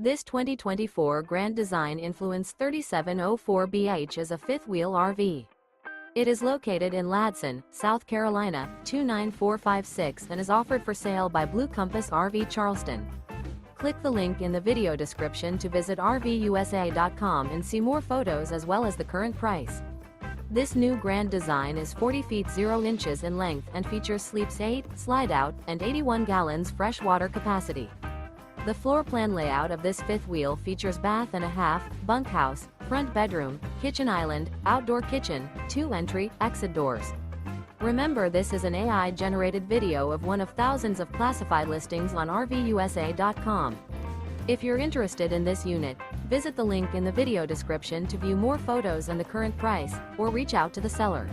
This 2024 Grand Design Influence 3704BH is a fifth-wheel RV. It is located in Ladson, South Carolina, 29456 and is offered for sale by Blue Compass RV Charleston. Click the link in the video description to visit RVUSA.com and see more photos as well as the current price. This new Grand Design is 40 feet 0 inches in length and features sleeps 8, slide-out, and 81 gallons fresh water capacity. The floor plan layout of this fifth wheel features bath and a half, bunkhouse, front bedroom, kitchen island, outdoor kitchen, 2 entry, exit doors. Remember, this is an AI-generated video of one of thousands of classified listings on RVUSA.com. If you're interested in this unit, visit the link in the video description to view more photos and the current price, or reach out to the seller.